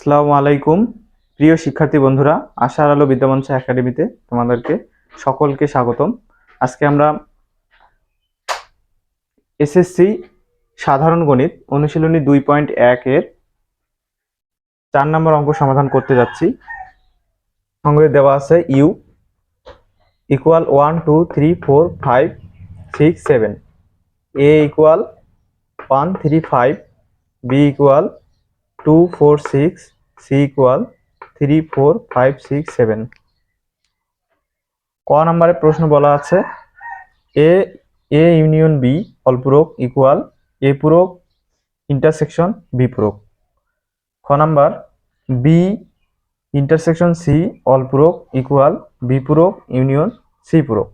আসসালামু আলাইকুম প্রিয় শিক্ষার্থী বন্ধুরা, আশার আলো বিদ্যামঞ্চ একাডেমিতে তোমাদেরকে সকলকে স্বাগতম। আজকে আমরা এসএসসি সাধারণ গণিত অনুশীলনী 2.1 এর 4 নম্বর অঙ্ক সমাধান করতে যাচ্ছি। অঙ্কে দেওয়া আছে U equal 1 2 3 4 5 6 7, A equal 1 3 5, B equal 2 4 6, C equal 3 4 5 6 7। ক নম্বরে প্রশ্ন বলা আছে A A union B whole পূরক ইকুয়াল এ পূরক ইন্টারসেকশন বি পূরক। খ number B intersection C whole পূরক ইকুয়াল বি পূরক ইউনিয়ন সি পূরক।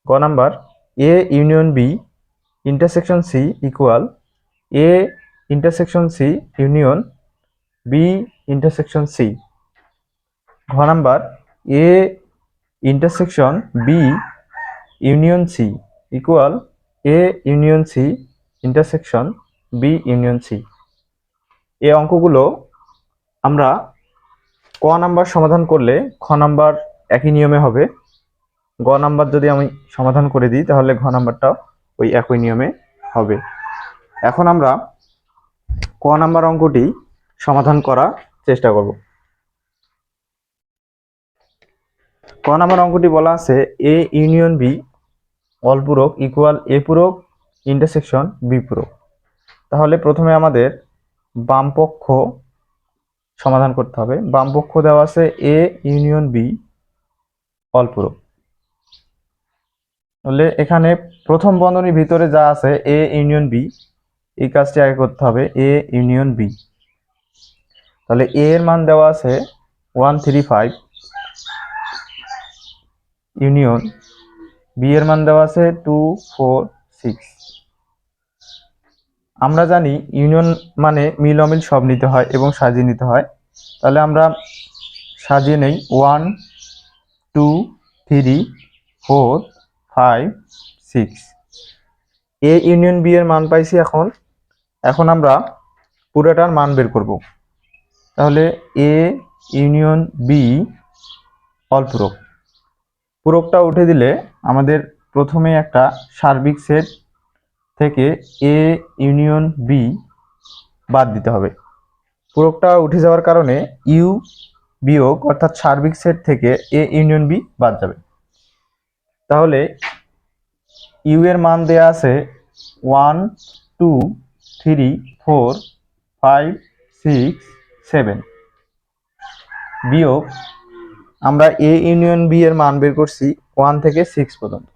গ number A union B intersection C equal A intersection C union B intersection C. ঘ number A intersection B union C equal A union C intersection B union C. এই অঙ্কগুলো আমরা ক number সমাধান করলে খ নাম্বার একই নিয়মে হবে। গ নাম্বার যদি আমি সমাধান করে দিই তাহলে ঘ নাম্বারটাও ওই একই নিয়মে হবে। এখন আমরা ক নাম্বার অঙ্কটি সমাধান করার চেষ্টা করব। ক নাম্বার অঙ্কটি বলা আছে এ ইউনিয়ন বি অল পূরক ইকুয়াল এ পূরক ইন্টারসেকশন বি পূরক। তাহলে প্রথমে আমাদের বাম পক্ষ সমাধান করতে হবে। বাম পক্ষ দেওয়া আছে এ ইউনিয়ন বি অল পূরক। তাহলে এখানে প্রথম বন্ধনীর ভিতরে যা আছে এ ইউনিয়ন বি, এই কাজটি আগে করতে হবে। এ ইউনিয়ন বি, তাহলে এ এর মান দেওয়া আছে 1 3 5 ইউনিয়ন বি এর মান দেওয়া আছে 2 4 6। আমরা জানি ইউনিয়ন মানে মিল অমিল সব নিতে হয় এবং সাজিয়ে নিতে হয়। তাহলে আমরা সাজিয়ে নেই 1 2 3 4 5 6। এ ইউনিয়ন বি এর মান পাইছি। এখন আমরা পুরোটার মান বের করব। তাহলে এ ইউনিয়ন বি অল পূরক, পূরকটা উঠে দিলে আমাদের প্রথমে একটা সার্বিক সেট থেকে এ ইউনিয়ন বি বাদ দিতে হবে। পূরকটা উঠে যাওয়ার কারণে ইউ বিয়োগ অর্থাৎ সার্বিক সেট থেকে এ ইউনিয়ন বি বাদ যাবে। তাহলে ইউ এর মান দেয়া আছে 1 2 3 4 5 6 7 বিয়োগ আমরা এ ইউনিয়ন বি এর মান বের করছি 1 থেকে 6 পর্যন্ত।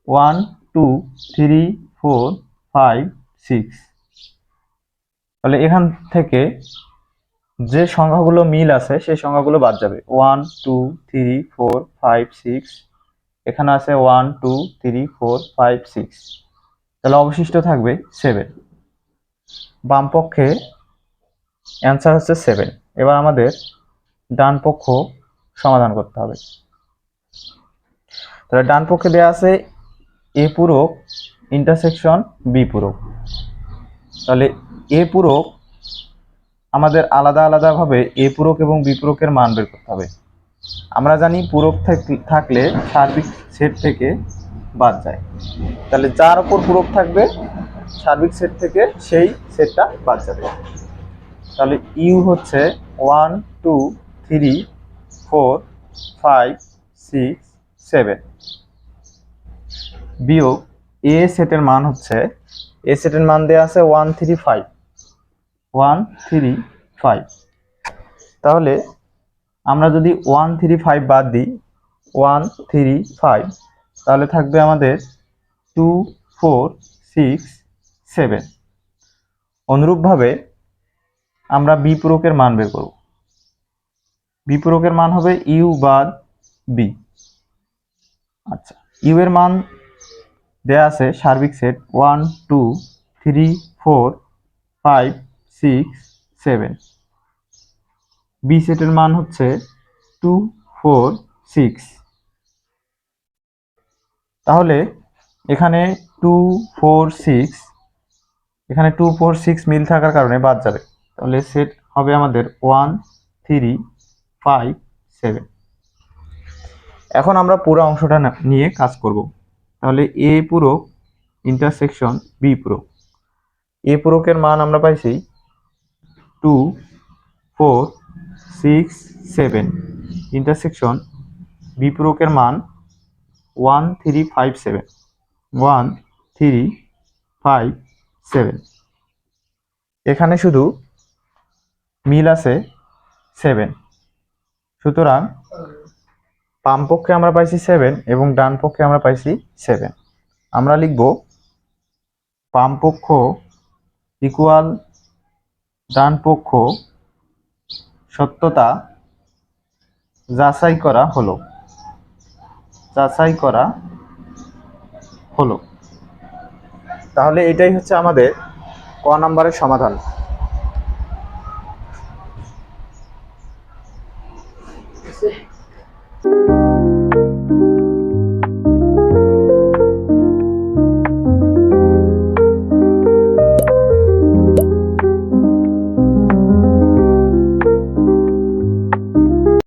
1 2 3 4 5 6। তাহলে এখান থেকে যে সংখ্যাগুলো মিল আছে সেই সংখ্যাগুলো বাদ যাবে। 1 2 3 4 5 6, এখানে আছে 1 2 3 4 5 6। তাহলে অবশিষ্ট থাকবে 7। বাম পক্ষে অ্যান্সার হচ্ছে 7। এবার আমাদের ডান পক্ষ সমাধান করতে হবে। তাহলে ডান পক্ষে দেওয়া আছে এ পূরক ইন্টারসেকশন বি পূরক। তাহলে এ পূরক আমাদের আলাদা আলাদাভাবে এ পূরক এবং বি পূরকের মান বের করতে হবে। আমরা জানি পূরক থাকলে সার্বিক সেট থেকে বাদ যায়। তাহলে যার উপর পূরক থাকবে সার্বিক সেট থেকে সেই সেটটা বাদ যাবে। তাহলে ইউ হচ্ছে 1 2 3 4 5 6 7 বিয়োগ এ সেটের মান হচ্ছে, এ সেটের মান দেওয়া আছে 1 3 5 1 3 5। তাহলে আমরা যদি 1 3 5 বাদ দিই 1 3 5, তাহলে থাকবে আমাদের 2 4 6 7। অনুরূপভাবে আমরা বি পূরকের মান বের করব। বি পূরকের মান হবে ইউ বাদ বি। আচ্ছা, ইউ এর মান দেয়া আছে সার্বিক সেট 1 2 3 4 5 6 7। বি সেটের মান হচ্ছে 2 4 6। তাহলে এখানে 2 4 6, এখানে 2 4 6 মিল থাকার কারণে বাদ যাবে। তাহলে সেট হবে আমাদের 1 3 5 7। এখন আমরা পুরো অংশটা নিয়ে কাজ করব। তাহলে এ পূরক ইন্টারসেকশন বি পূরক। এ পূরকের মান আমরা পাইছি 2 4 6 7, ইন্টারসেকশন বি পূরকের মান 1 3 5 7, 1 3 5 7। এখানে শুধু মিল আছে 7, সুতরাং বাম পক্ষে আমরা পাইছি 7 এবং ডান পক্ষে আমরা পাইছি 7। আমরা লিখব বাম পক্ষ ইকুয়াল ডান পক্ষ সত্যতা যাচাই করা হলো, যাচাই করা হলো। তাহলে এটাই হচ্ছে আমাদের ক নাম্বারের সমাধান।